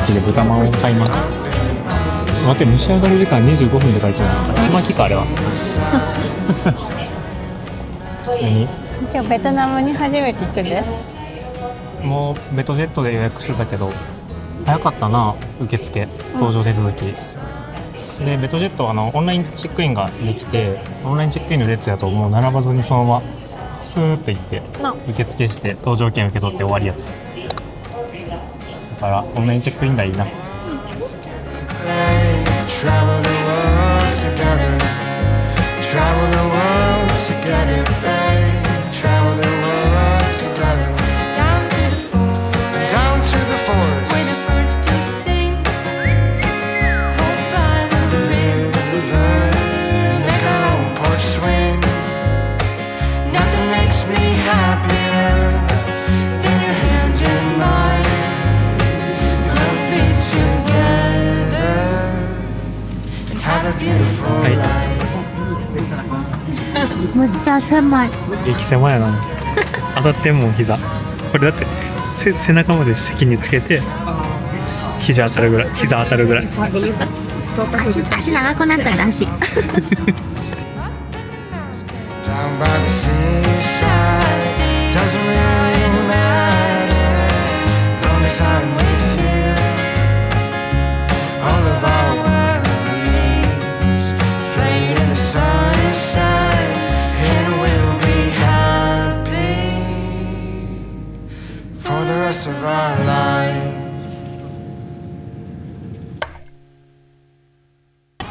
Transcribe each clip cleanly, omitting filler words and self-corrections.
ちで豚まんを買います。待って、蒸し上がり時間25分で書いてある。ちまきかあれは。何？今日ベトナムに初めて来る。もうベトジェットで予約してたけど早かったな、受付搭乗手続き、でベトジェットはオンラインチェックインができて、オンラインチェックインの列やともう並ばずにそのままスーッと行って受付して搭乗券受け取って終わりやつだからオンラインチェックインがいいな。めっちゃ狭い。激狭やな。当たってんもん膝。これだって背中まで席につけて膝当たるぐらい。足長くなったら足。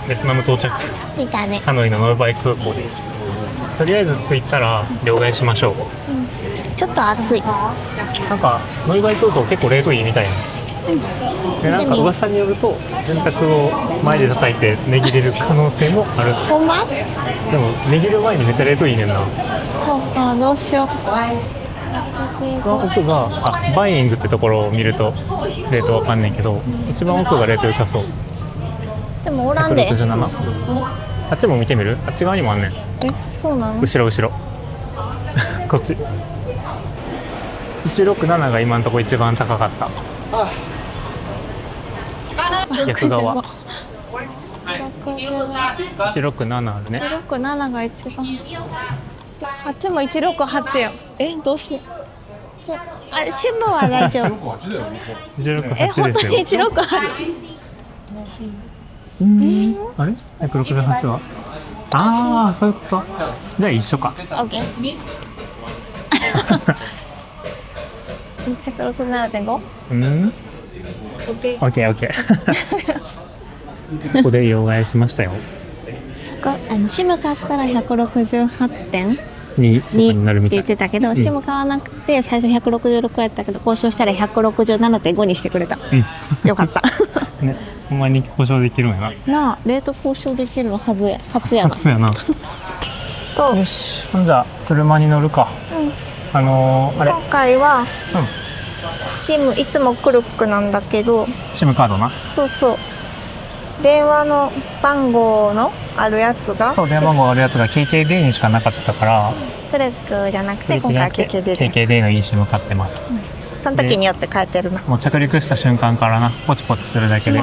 ベトナム到着。着いたね。ハノイのノイバイ空港です。とりあえず着いたら両替しましょう。ちょっと暑い。なんかノイバイ空港結構レートいいみたいな。でなんか噂によると電卓を前で叩いて値切れる可能性もある。ほんま？でも値切る前にめっちゃレートいいねんな。そうか、どうしよう。一番奥がバイイングってところを見るとレートわかんないけど、一番奥がレート良さそう。でもおらんで。167。あっちも見てみる？あっち側にもあんねん。そうなの？後ろこっち。167が今のところ一番高かった。逆側。167あるね。167が一番。あっちも168や。どうしよう。あれ、シムは大丈夫。168ですよ。本当に168。あれ ?168 はああ、そういうこと。じゃあ一緒か。OK。167.5？ OK。ここで両替しましたよ。シム買ったら168点になるみたいって言ってたけど、シム買わなくて最初166やったけど、交渉したら167.5にしてくれた。よかった。ね、ほんまに交渉できるんやなあ、レート交渉できるの初やな。よし、じゃあ車に乗るか。あれ今回は、シムいつもクルックなんだけど、シムカードな。そう電話の番号のあるやつが、電話番号あるやつが KKD にしかなかったから、クルックじゃなくて今回 KKD の eSIM 買ってます。その時によって変えてるな。もう着陸した瞬間からな、ポチポチするだけで、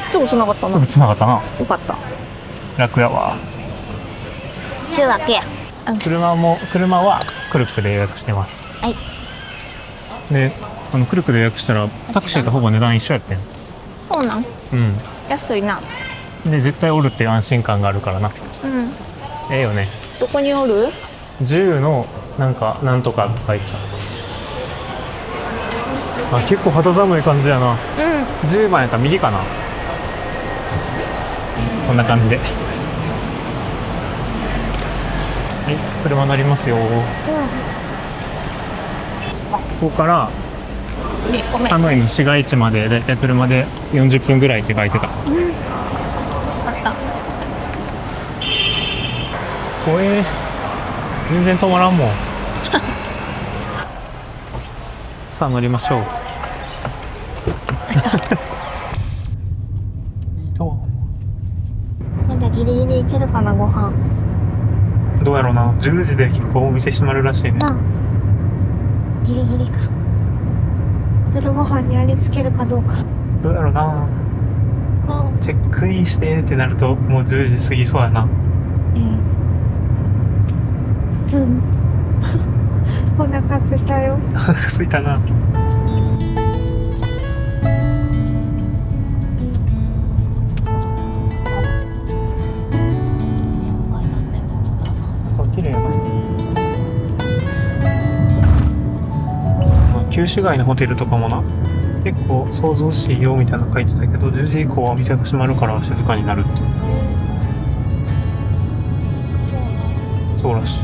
すぐ繋がったな。すぐ繋がったな。よかった。楽やわ。中学や。車はクルックで予約してます。はい。で、クルックで予約したらタクシーとほぼ値段一緒やってん。そうなん？安いな。で、絶対おるっていう安心感があるからな。よね。どこにおる？10のなんとかって書いてある。結構肌寒い感じやな。10番やから右かな。こんな感じで。はい、車乗りますよ。ここからハノイの市街地までだいたい車で40分ぐらいって書いてた。怖え、全然止まらんもん。さあ乗りましょう。まだギリギリ行けるかな、ご飯。どうやろうな。10時で結構お店閉まるらしいね。ギリギリか。夜ご飯にありつけるかどうか。どうやろうな。もチェックインしてってなるともう10時過ぎそうやな。う、ズン。お腹空いたよ。お腹空いたな。綺麗やな。旧市街のホテルとかもな、結構想像しいよみたいなの書いてたけど、10時以降は店が閉まるから静かになるって。そうらしい。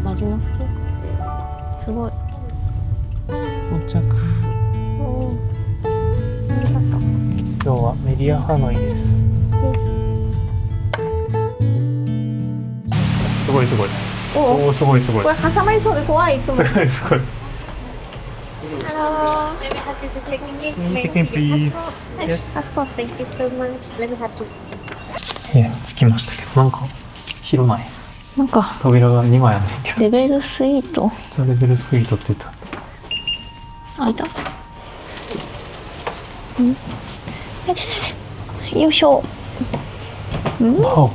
マジの好き。すごい。到着。おー、ありがとう。今日はメディアハノイです。すごいすごい。おおお、すごいすごい。これ挟まりそうで怖い、いつも。すごいすごい。Hello. Chicken please. Passport, thank you so much. Let me have to. 着きましたけど、なんか広ない。なんか扉が2枚あんねんけど。レベルスイート。ザレベルスイートって言ってた。あ、いた。よいしょ。わお。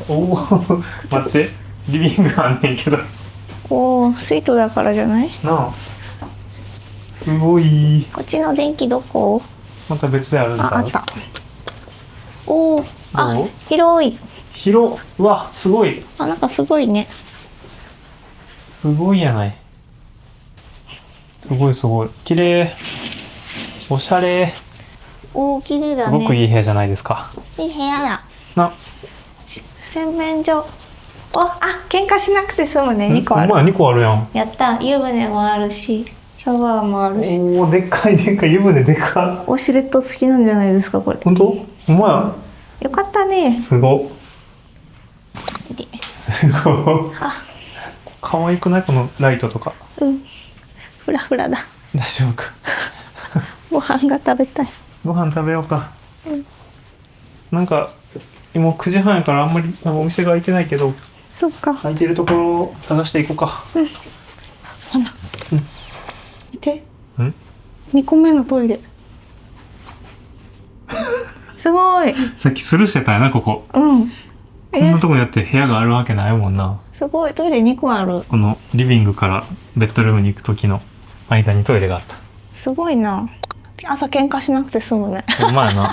おお、待って、リビングあんねんけど。おお、スイートだからじゃない？なあ。すごい。こっちの電気どこ？また別であるんじゃん。あ、あった。おお、あどう、広い。広。うわ、すごい。あ、なんかすごいね。すごいやない。すごいすごい。綺麗。おしゃれ。おお、綺麗だすね。ごくいい部屋じゃないですか。いい部屋だ。な。洗面所。お、あ、喧嘩しなくて済むね。2個ある。お前2個あるやん。やった。湯船もあるし、シャワーもあるし。おお、でっかいでっかい湯船でかい。ウォシュレット付きなんじゃないですか、これ。本当？お前よかったね。すご。すご。あ、可愛くないこのライトとか。うん。フラフラだ。大丈夫か。ご飯が食べたい。ご飯食べようか。うん。なんかもう9時半やからあんまりお店が開いてないけど、そっか。開いてるところを探していこうか。ほな。うん。見て。ん2個目のトイレ。すごい。さっきスルーしてたやな、ここ。うん。こんなとこにあって部屋があるわけないもんな。すごい。トイレ2個ある。このリビングからベッドルームに行く時の間にトイレがあった。すごいな。朝喧嘩しなくて済むね。うまいな。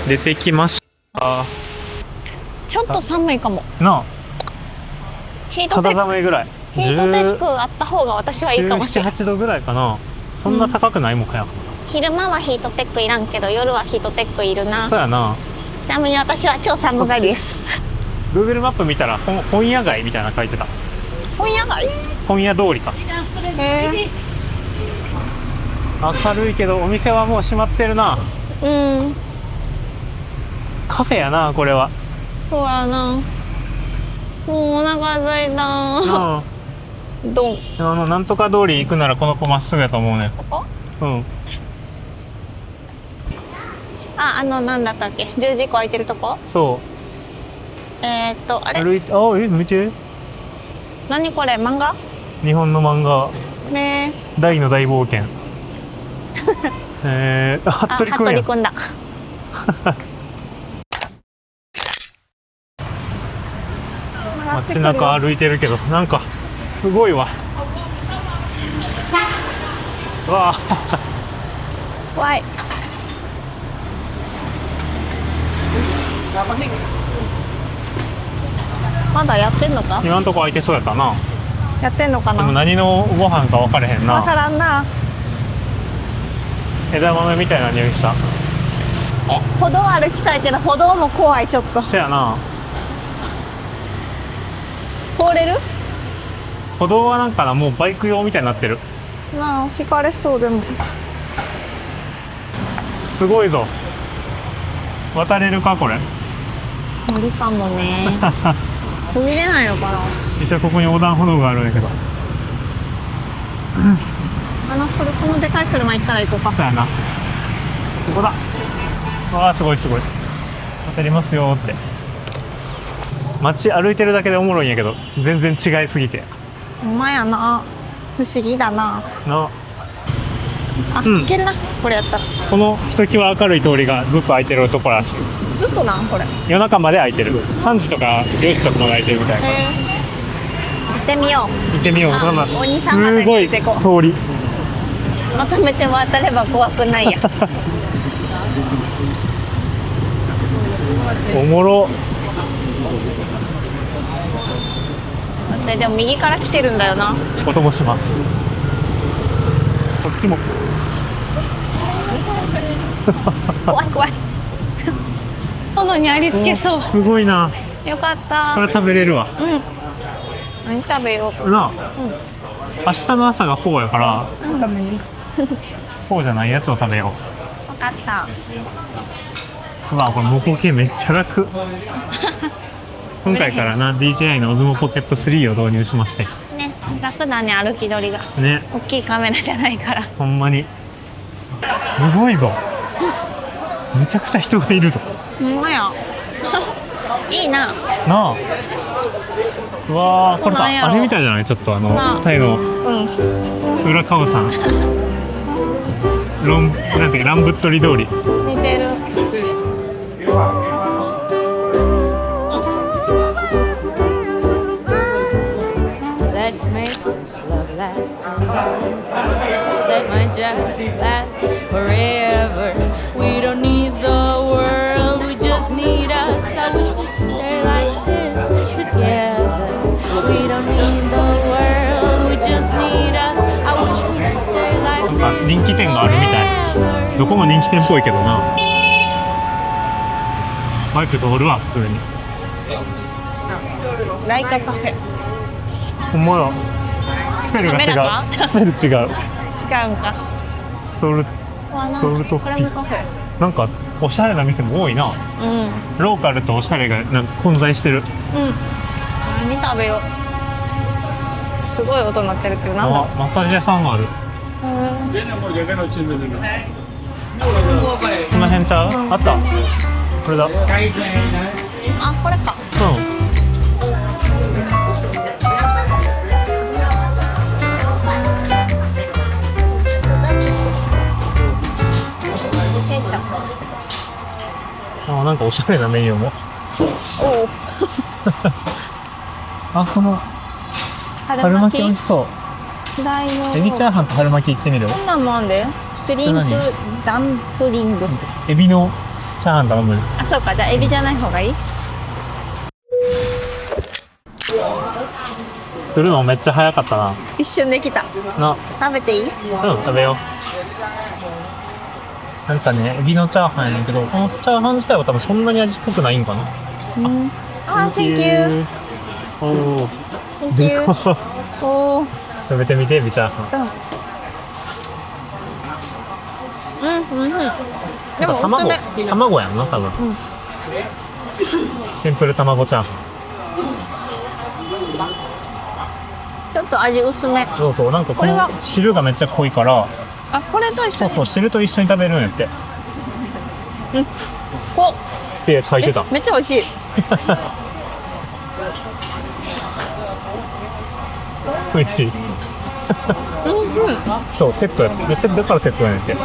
出てきました。ちょっと寒いかも。なあ、肌ヒートテック、寒いぐらい。ヒートテックあった方が私はいいかもしれない。17、8度ぐらいかな。そんな高くないもんかや。昼間はヒートテックいらんけど夜はヒートテックいるな。そうやな。ちなみに私は超寒がりです。 Google マップ見たら本屋街みたいなの書いてた。本屋街。本屋通りか。明るいけどお店はもう閉まってるな。うん、カフェやな、これは。そうやな。もうお腹空いた。うん。ドン。なんとか通り行くならこの子まっすぐやと思うね。ここ？うん。あ、なんだったっけ、10時以降空いてるとこ。そあれ、歩いて、見て。何これ、漫画？日本の漫画ね「大の大冒険」。服部君や。服部君だ。街中歩いてるけどなんかすごいわ。うわあ。怖い。まだやってんのか？今んとこ空いてそうやったな。やってんのかでもな？何のご飯か分かれへんわかな。らんな。枝豆みたいな匂いした。歩道歩きたいけど歩道も怖い、ちょっと。そやな。通れる？歩道はなんかな、もうバイク用みたいになってる。なあ、引かれそうでも。すごいぞ。渡れるかこれ。無理かもね。飛びれないのかな。一応ここに横断歩道があるんだけど。このでかい車行ったら行こうか。そうやな。ここだ。わあすごいすごい。渡りますよって。街歩いてるだけでおもろいんやけど、全然違いすぎて。ほんまやな。不思議だな。な。あ、行けるな。これやったら。このひときわ明るい通りがずっと開いてるところらしい。ずっとなんこれ。夜中まで開いてる。3時とか4時とかまで開いてるみたいな。行ってみよ行ってみよう。あそんなお兄さんまですごい聞いてこう通り。う。まとめて渡れば怖くないや。おもろ。でも右から来てるんだよな。音もします。こっちも。怖い怖い。炎にありつけそう。すごいな。よかったこれ食べれるわ。何食べよう。なあ、明日の朝がフォーやからフォーじゃないやつを食べよ分かった。う。うわこれ模倣系めっちゃ楽。今回からな DJI の Osmo Pocket 3を導入しましてね、楽だね、歩き取りが。ね。大きいカメラじゃないから。ほんまにすごいぞ。めちゃくちゃ人がいるぞ。ほんまや。いいな。なあ。うわーこれさなんやろあれみたいじゃない？ちょっとなあタイのうん。裏カオさんなんていうかランブットリ通り。似てる。Let's make this love last. Let my just last forever. We don't need the world, we just need us. I wish we'd stay like this together. We don't need the world, we just need us. I wish we'd stay like なんか人気店があるみたい。どこも人気店っぽいけどな。バイク通るわ普通に。ライトカフェ。ほんまや。スペルが違カメラう。スペル違う。違うんか。ソルソルトフこれィもカフェ。なんかおしゃれな店も多いな。うん。ローカルとおしゃれがなんか混在してる。何食べよう。すごい音鳴ってるけど、なんだろあ、マッサージ屋さんがある。う。この辺ちゃう？あった。これだ。あ、これか。うん。あ、なんかおしゃれなメニューも。おお。あ、その春春巻き巻き美味しそう。大のエビチャーハンと春巻き行ってみる？こんなんもあんで。シュリンプダンプリングス。エビのチャーハン頼む。あ、そうか。じゃあエビじゃない方がいい。するのめっちゃ早かったな。一瞬できた。な、食べていい？うん、食べよう。なんかね、エビのチャーハンやねんけど、このチャーハン自体は多分そんなに味濃くないんかな。あ、Thank you。おー、 Thank you。おお。食べてみて、エビチャーハン。うん。でもおすす卵め。卵やんな、多分。シンプル卵チャーハちょっと味薄め。ン。そうそう、なんかこのこれは汁がめっちゃ濃いから、あ、これと一緒に。そうそう、汁と一緒に食べるんやって。こって書いてた。めっちゃ美味しい。美味しい。そう、セットや。で、だからセットやねんって。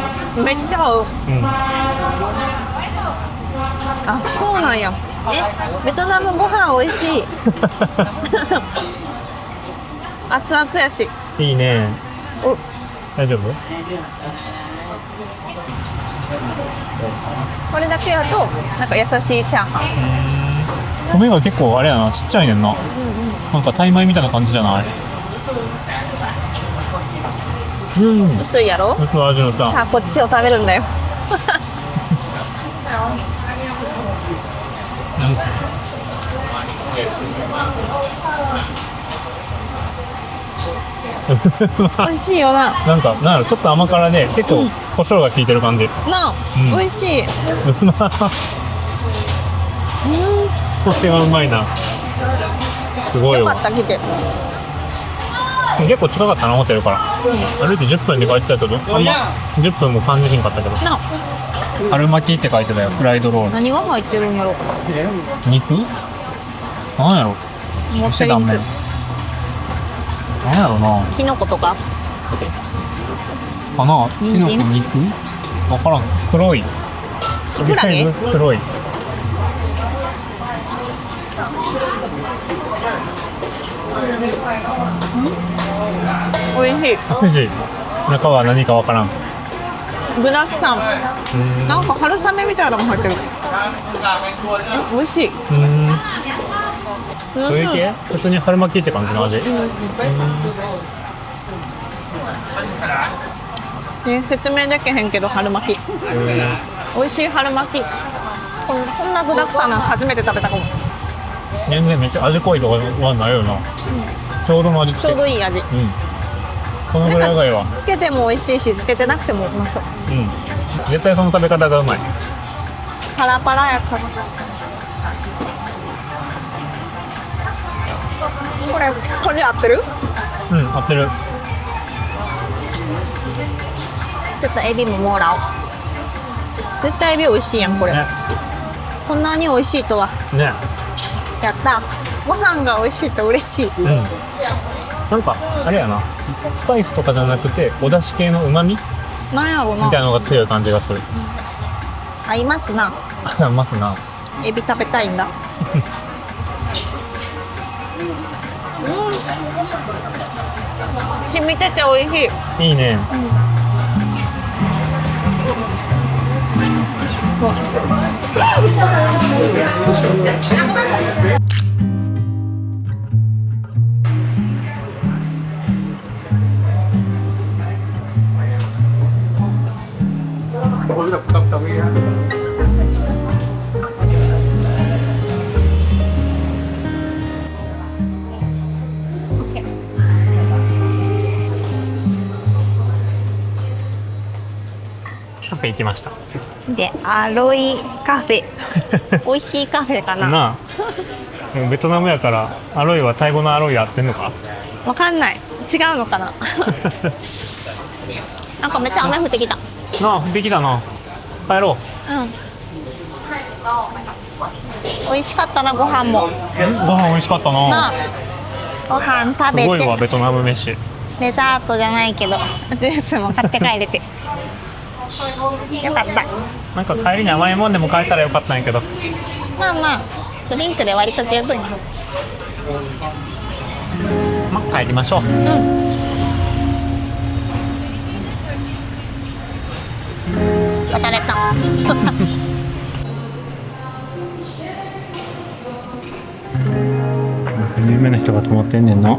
めっちゃ合う。うん。あ、そうなんや。ベトナムご飯美味しい。熱々やし。いいね。お、大丈夫？これだけやとなんか優しいチャーハン。米が結構あれやな、ちっちゃいねんな。なんかタイ米みたいな感じじゃない？うん。薄いやろ。薄い味のさ。さあこっちを食べるんだよ。美味しいよな。なんかなんやろちょっと甘辛で結構胡椒が効いてる感じ。なあ、うん美味しい。うまっこれはうまいな。すごいわよかっ。た来て。結構近かったなホテルから。歩いて10分で帰ったけど、あんま10分も感じひんかったけど。なあ、春巻きって書いてたよ。フライドロール。何が入ってるんやろ。肉？なんやろ。もっしてたんめん。なんやろな。キノコとか。かな。キ人参ノコ肉？わからん。黒い。キクラゲ？黒い。美味しい。美味しい。中は何かわからん。具だくさん。なんか春雨みたいなのも入ってる。美味しい。どういう系？普通に春巻きって感じの味。ね、説明できへんけど春巻き。美味しい春巻き。こんな具だくさんなの初めて食べたかも。全然めっちゃ味濃いとかはないよな。ちょうどの味付け。ちょうどいい味。うん。このぐらいがいいわ。つけても美味しいし、つけてなくてもうまそう。うん。絶対その食べ方がうまい。パラパラやから。これ合ってる？うん、合ってる。ちょっとエビももらおう。絶対エビ美味しいやんこれ。ね。こんなに美味しいとは。ね。やった。ご飯が美味しいと嬉しい。うん。なんかあれやな。スパイスとかじゃなくてお出汁系の旨味なんやろみたいなな。のが強い感じがする。合いますな。あ、ますな。エビ食べたいんだ。染みてて美味しい。いいね。カフェ行きました。で、アロイカフェ。美味しいカフェかな。なあ。もうベトナムやからアロイはタイ語のアロイやってんのか？わかんない。違うのかな。なんかめっちゃ雨降ってきた。なあ、できたな。帰ろうん。美味しかったなご飯も。う。ご飯美味しかったなな。あ。ご飯食べすごいわて。ベトナム飯。デザートじゃないけど、ジュースも買って帰れて。よかった。なんか帰りに甘いもんでも買えたらよかったんやけど。まあまあ、ドリンクで割と十分。まあ帰りましょう。渡れた。有名な人が泊まってんねんな。